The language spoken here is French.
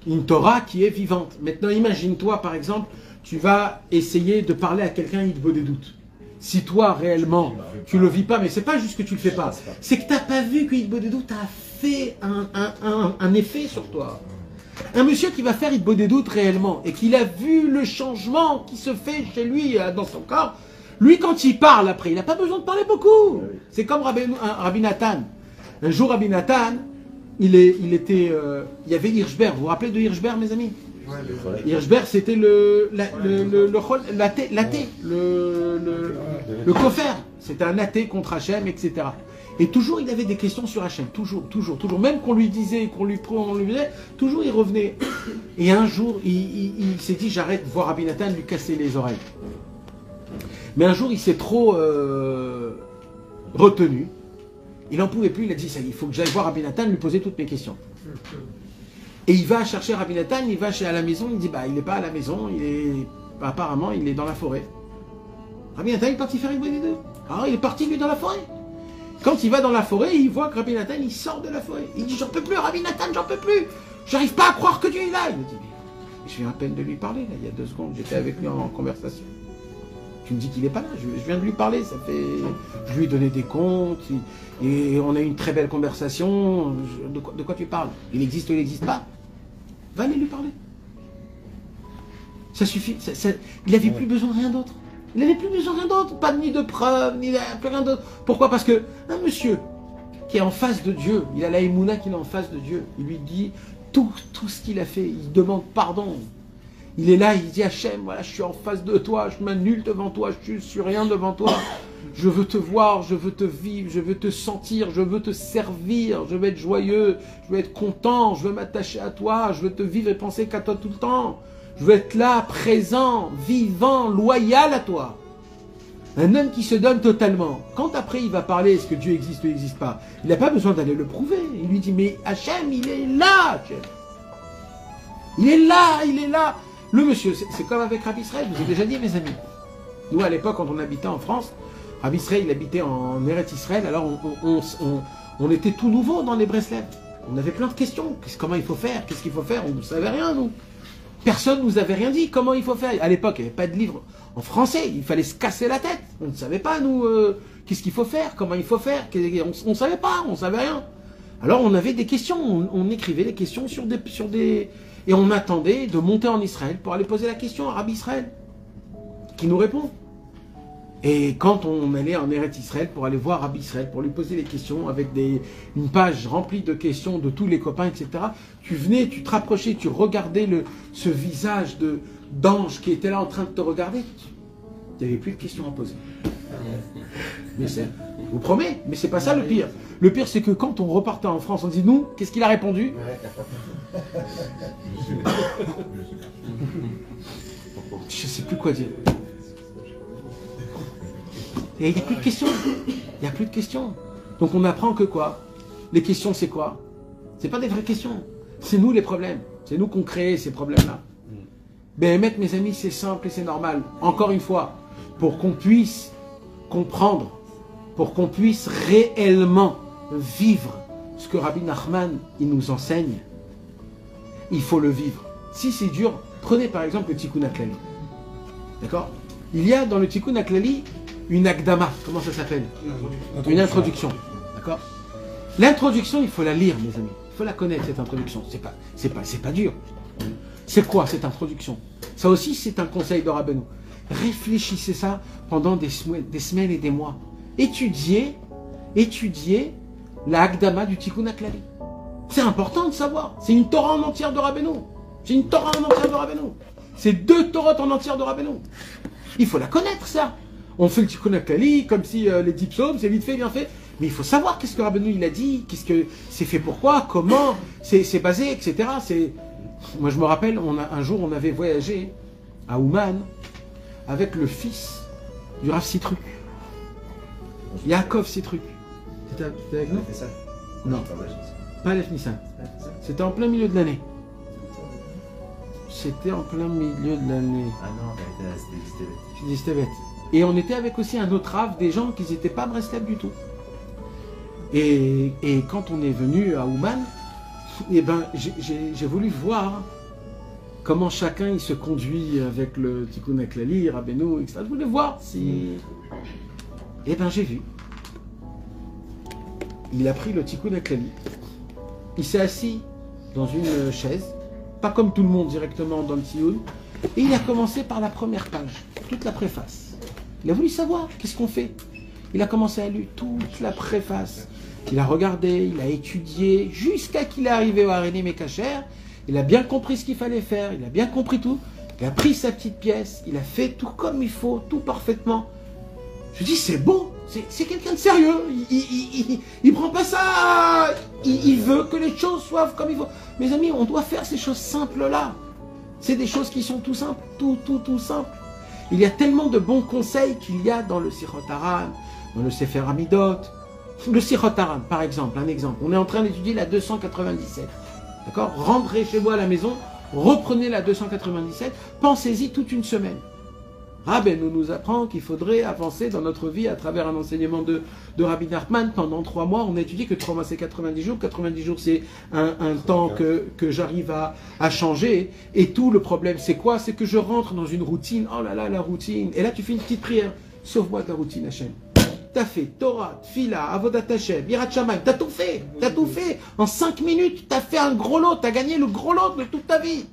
Une Torah qui est vivante. Maintenant, imagine-toi, par exemple, tu vas essayer de parler à quelqu'un, il te vaut des doutes. Si toi, réellement, tu le vis pas, mais c'est pas juste que tu le fais pas, c'est que tu n'as pas vu que Hitbo des doutes a fait un effet sur toi. Un monsieur qui va faire Hitbo des doutes réellement, et qu'il a vu le changement qui se fait chez lui, dans son corps, lui, quand il parle après, il n'a pas besoin de parler beaucoup. C'est comme Rabbi Nathan. Un jour, Rabbi Nathan, il y avait Hirschberg. Vous vous rappelez de Hirschberg, mes amis? Hirschberg, c'était le kofer. C'était un athée contre Hachem, etc. Et toujours, il avait des questions sur Hachem. Toujours. Même qu'on lui disait, qu'on lui disait, toujours il revenait. Et un jour, il s'est dit, j'arrête de voir Rabbi Nathan lui casser les oreilles. Mais un jour, il s'est trop retenu. Il n'en pouvait plus, il a dit, ça, il faut que j'aille voir Rabbi Nathan, lui poser toutes mes questions. Et il va chercher Rabbi Nathan, il va à la maison, il dit, bah, il n'est pas à la maison, apparemment, il est dans la forêt. Rabbi Nathan, il est parti faire une bonne idée. Alors, il est parti, lui, dans la forêt. Quand il va dans la forêt, il voit que Rabbi Nathan, il sort de la forêt. Il dit, j'en peux plus, Rabbi Nathan, j'en peux plus. J'arrive pas à croire que Dieu est là. Il me dit, mais je viens à peine de lui parler, là, il y a 2 secondes, j'étais avec lui en conversation. Tu me dis qu'il n'est pas là, je viens de lui parler, je lui ai donné des comptes, et on a eu une très belle conversation. De quoi tu parles? Il existe ou il n'existe pas? Va aller lui parler. Ça suffit, il n'avait plus besoin de rien d'autre. Il n'avait plus besoin de rien d'autre, pas ni de preuves, ni plus rien d'autre. Pourquoi? Parce que un monsieur qui est en face de Dieu, il a la émouna qu'il est en face de Dieu, il lui dit tout ce qu'il a fait, il demande pardon. Il est là, il dit Hachem, voilà, je suis en face de toi, je m'annule devant toi, je suis rien devant toi. Je veux te voir, je veux te vivre, je veux te sentir, je veux te servir, je veux être joyeux, je veux être content, je veux m'attacher à toi, je veux te vivre et penser qu'à toi tout le temps. Je veux être là, présent, vivant, loyal à toi. Un homme qui se donne totalement. Quand après il va parler, est-ce que Dieu existe ou n'existe pas, il n'a pas besoin d'aller le prouver. Il lui dit, mais Hachem, il est là, Hachem. Il est là, il est là. Le monsieur, c'est comme avec Rabbi Israël, je vous ai déjà dit, mes amis. Nous, à l'époque, quand on habitait en France, Rabbi Israël, il habitait en Eretz Israël, alors on était tout nouveau dans les Breslev. On avait plein de questions. Comment il faut faire? Qu'est-ce qu'il faut faire? On ne savait rien, nous. Personne ne nous avait rien dit. Comment il faut faire? À l'époque, il n'y avait pas de livre en français. Il fallait se casser la tête. On ne savait pas, nous, qu'est-ce qu'il faut faire? Comment il faut faire? On ne savait pas, on ne savait rien. Alors, on avait des questions. On écrivait des questions sur des... Et on attendait de monter en Israël pour aller poser la question à Rabbi Israël, qui nous répond. Et quand on allait en Eretz Israël pour aller voir Rabbi Israël, pour lui poser les questions, avec une page remplie de questions de tous les copains, etc., tu venais, tu te rapprochais, tu regardais ce visage d'ange qui était là en train de te regarder, tu n'avais plus de questions à poser. Mais je vous promets, mais c'est pas ça le pire. Le pire, c'est que quand on repartait en France, on dit, nous, qu'est-ce qu'il a répondu? Je sais plus quoi dire. Il n'y a plus de questions. Il n'y a plus de questions. Donc on apprend que quoi? Les questions, c'est quoi? C'est pas des vraies questions. C'est nous les problèmes. C'est nous qu'on crée ces problèmes-là. Ben, mes amis, c'est simple et c'est normal. Encore une fois, pour qu'on puisse comprendre, pour qu'on puisse réellement vivre ce que Rabbi Nachman il nous enseigne, il faut le vivre. Si c'est dur, prenez par exemple le Tikkun HaKlali. D'accord? Il y a dans le Tikkun HaKlali une Akdama. Comment ça s'appelle? Une introduction. D'accord? L'introduction, il faut la lire, mes amis. Il faut la connaître, cette introduction. C'est pas dur. C'est quoi cette introduction? Ça aussi, c'est un conseil de Rabbeinu. Réfléchissez ça pendant des semaines et des mois. Étudiez la Akdama du Tikkun HaKlali. C'est important de savoir. C'est une Torah en entière de Rabbeinu. C'est une Torah en entière de Rabbeinu. C'est 2 Torahs en entière de Rabbeinu. Il faut la connaître, ça. On fait le Tikkun HaKlali comme si les 10 psaumes, c'est vite fait, bien fait. Mais il faut savoir qu'est-ce que Rabbeinu il a dit, qu'est-ce que c'est fait pourquoi, comment, c'est basé, etc. Moi, je me rappelle, un jour, on avait voyagé à Ouman avec le fils du Rav Sitruk. Yaakov Sitruk. T'étais avec nous? Non, pas Aleph Nissan. C'était en plein milieu de l'année. C'était en plein milieu de l'année. Ah non, c'était Distevet. Et on était avec aussi un autre Rav, des gens qui n'étaient pas Breslev du tout. Et quand on est venu à Ouman, eh ben, j'ai voulu voir comment chacun il se conduit avec le Tikkun HaKlali, Rabbeinu, etc. Je voulais voir si... Eh ben, j'ai vu. Il a pris le Tikkun HaKlali. Il s'est assis dans une chaise, pas comme tout le monde directement dans le Tioun, et il a commencé par la première page, toute la préface. Il a voulu savoir qu'est-ce qu'on fait. Il a commencé à lire toute la préface. Il a regardé, il a étudié, jusqu'à qu'il est arrivé au Harenim et Kacher. Il a bien compris ce qu'il fallait faire, il a bien compris tout. Il a pris sa petite pièce, il a fait tout comme il faut, tout parfaitement. Je dis, c'est bon, c'est quelqu'un de sérieux. Il prend pas ça. Il veut que les choses soient comme il faut. Mes amis, on doit faire ces choses simples-là. C'est des choses qui sont tout simples, tout simple. Il y a tellement de bons conseils qu'il y a dans le Sichot Haran, dans le Sefer Amidot. Le Sichot Haran, par exemple, un exemple. On est en train d'étudier la 297. D'accord? Rentrez chez vous à la maison, reprenez la 297, pensez-y toute une semaine. Rabbeinu nous apprend qu'il faudrait avancer dans notre vie à travers un enseignement de Rabbi Nachman pendant 3 mois. On a étudié que 3 mois c'est 90 jours. 90 jours c'est un temps que j'arrive à changer. Et tout le problème c'est quoi? C'est que je rentre dans une routine. Oh là là, la routine. Et là tu fais une petite prière. Sauve-moi de la routine, Hachem. T'as fait Torah, Tfila, Avodat Hashem, Yirat Shamayim. T'as tout fait. En 5 minutes, t'as fait un gros lot. T'as gagné le gros lot de toute ta vie.